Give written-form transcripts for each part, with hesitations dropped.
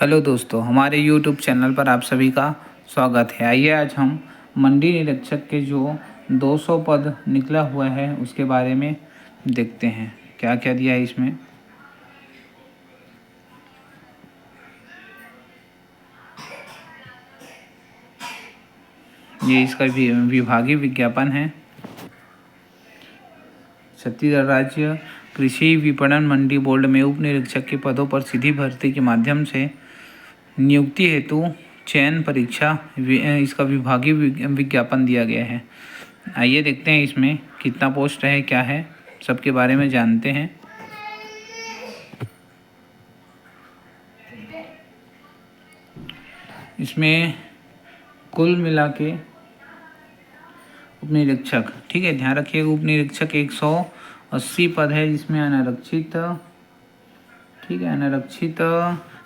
Hello दोस्तों, हमारे YouTube channel पर आप सभी का स्वागत है। आइए आज हम मंडी निरीक्षक के जो 200 पद निकला हुआ है उसके बारे में देखते हैं क्या क्या दिया है इसमें। ये इसका विभागीय विज्ञापन है। छत्तीसगढ़ राज्य कृषि विपणन मंडी बोर्ड में उप निरीक्षक के पदों पर सीधी भर्ती के माध्यम से नियुक्ति हेतु चयन परीक्षा इसका विभागीय विज्ञापन दिया गया है। आइए देखते हैं इसमें कितना पोस्ट है, क्या है, सबके बारे में जानते हैं। इसमें कुल मिला के उप निरीक्षक, ठीक है, ध्यान रखिएगा, उप निरीक्षक 180 पद है जिसमें अनारक्षित, ठीक है, अनारक्षित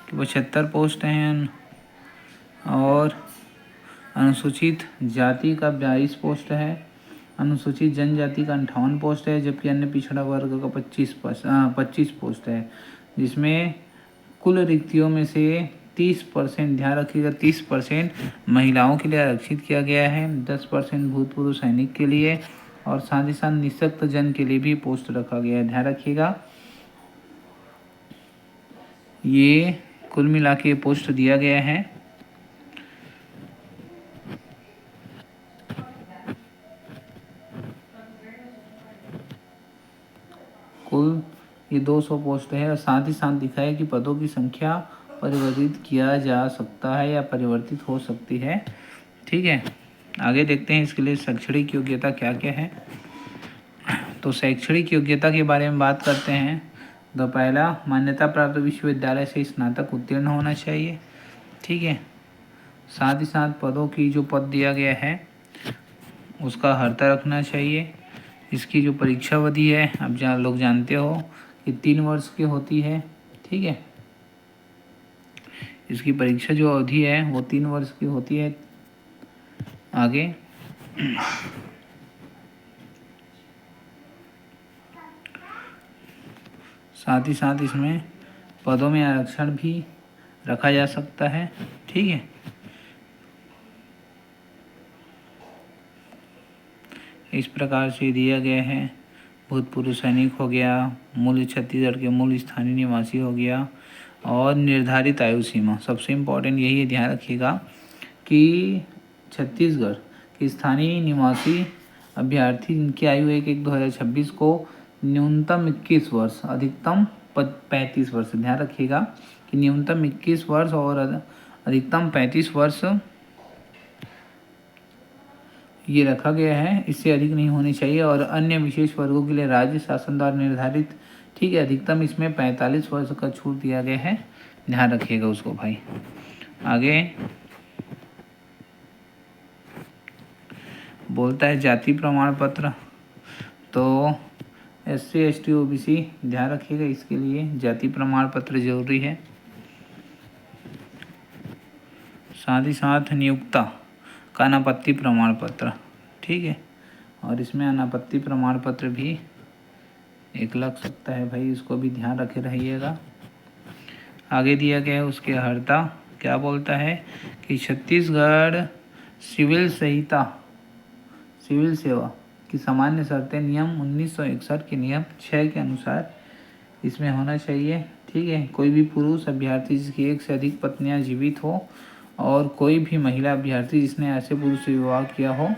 75 पोस्ट हैं और अनुसूचित जाति का 22 पोस्ट है, अनुसूचित जनजाति का 58 पोस्ट है, जबकि अन्य पिछड़ा वर्ग का 25 पोस्ट है, जिसमें कुल रिक्तियों में से 30%, ध्यान रखिएगा, 30% महिलाओं के लिए आरक्षित किया गया है, 10% भूतपूर्व सैनिक के लिए और साथ ही साथ निःशक्त जन के लिए भी पोस्ट रखा गया है। ध्यान रखिएगा, ये कुल मिला के पोस्ट दिया गया है। कुल ये 200 पोस्ट है और साथ ही साथ दिखा है कि पदों की संख्या परिवर्तित किया जा सकता है या परिवर्तित हो सकती है। ठीक है, आगे देखते हैं इसके लिए शैक्षणिक योग्यता क्या क्या है। तो शैक्षणिक योग्यता के बारे में बात करते हैं तो पहला, मान्यता प्राप्त विश्वविद्यालय से स्नातक उत्तीर्ण होना चाहिए। ठीक है, साथ ही साथ पदों की जो पद दिया गया है उसका हर्ता रखना चाहिए। इसकी जो परीक्षा अवधि है, अब लोग जानते हो कि 3 वर्ष की होती है। ठीक है, इसकी परीक्षा जो अवधि है वो 3 वर्ष की होती है। आगे साथ ही साथ इसमें पदों में आरक्षण भी रखा जा सकता है। ठीक है, इस प्रकार से दिया गया है। भूतपूर्व सैनिक हो गया, मूल छत्तीसगढ़ के मूल स्थानीय निवासी हो गया और निर्धारित आयु सीमा। सबसे इम्पोर्टेंट यही है, ध्यान रखिएगा कि छत्तीसगढ़ के स्थानीय निवासी अभ्यर्थी जिनकी आयु 1/1/2026 को न्यूनतम 21 वर्ष, अधिकतम 35 वर्ष, ध्यान रखिएगा कि न्यूनतम 21 वर्ष और अधिकतम 35 वर्ष ये रखा गया है, इससे अधिक नहीं होनी चाहिए। और अन्य विशेष वर्गों के लिए राज्य शासन द्वारा निर्धारित, ठीक है, अधिकतम इसमें 45 वर्ष का छूट दिया गया है, ध्यान रखिएगा उसको भाई। आगे बोलता है जाति प्रमाण पत्र, तो SC ST OBC, ध्यान रखिएगा इसके लिए जाति प्रमाण पत्र जरूरी है। साथ ही साथ नियुक्ता का अनापत्ति प्रमाण पत्र, ठीक है, और इसमें अनापत्ति प्रमाण पत्र भी एक लग सकता है भाई, इसको भी ध्यान रखे रहिएगा। आगे दिया गया है उसके हर्ता, क्या बोलता है कि छत्तीसगढ़ सिविल संहिता, सिविल सेवा की सामान्य शर्तें नियम 1961 के नियम 6 के अनुसार इसमें होना चाहिए। ठीक है, कोई भी पुरुष अभ्यर्थी जिसकी एक से अधिक पत्नियां जीवित हो और कोई भी महिला अभ्यर्थी जिसने ऐसे पुरुष से विवाह किया हो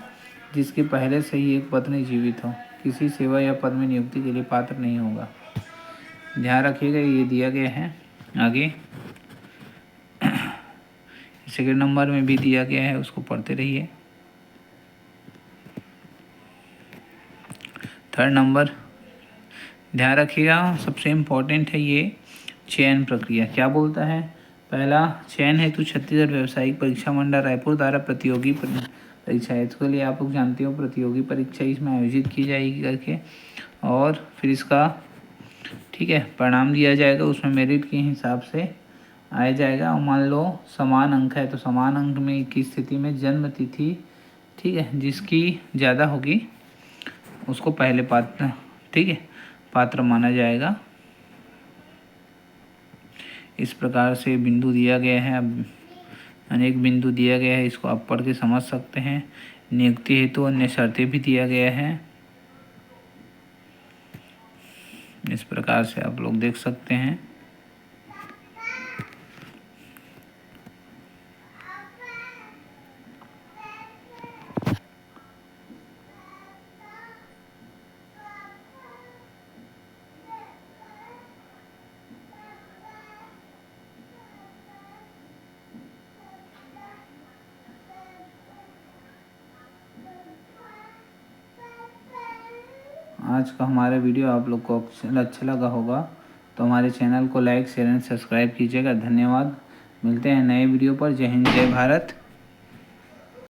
जिसकी पहले से ही एक पत्नी जीवित हो, किसी सेवा या पद में नियुक्ति के लिए पात्र नहीं होगा। ध्यान रखिएगा, ये दिया गया है। आगे सेकंड नंबर में भी दिया गया है, उसको पढ़ते रहिए। थर्ड नंबर, ध्यान रखिएगा, सबसे इम्पोर्टेंट है ये चयन प्रक्रिया। क्या बोलता है, पहला, चयन हेतु छत्तीसगढ़ व्यावसायिक परीक्षा मंडल रायपुर द्वारा प्रतियोगी परीक्षा है। इसके लिए आप लोग जानते हो प्रतियोगी परीक्षा इसमें आयोजित की जाएगी करके, और फिर इसका, ठीक है, परिणाम दिया जाएगा, उसमें मेरिट के हिसाब से आया जाएगा। और मान लो समान अंक है तो समान अंक में की स्थिति में जन्म तिथि, ठीक है, जिसकी ज़्यादा होगी उसको पहले पात्र, ठीक है, पात्र माना जाएगा। इस प्रकार से बिंदु दिया गया है। अब अनेक बिंदु दिया गया है, इसको आप पढ़ के समझ सकते हैं। नियुक्ति हेतु अन्य शर्तें भी दिया गया है। इस प्रकार से आप लोग देख सकते हैं। आज का हमारा वीडियो आप लोग को अच्छा लगा होगा तो हमारे चैनल को लाइक शेयर एंड सब्सक्राइब कीजिएगा। धन्यवाद। मिलते हैं नए वीडियो पर। जय हिंद, जय भारत।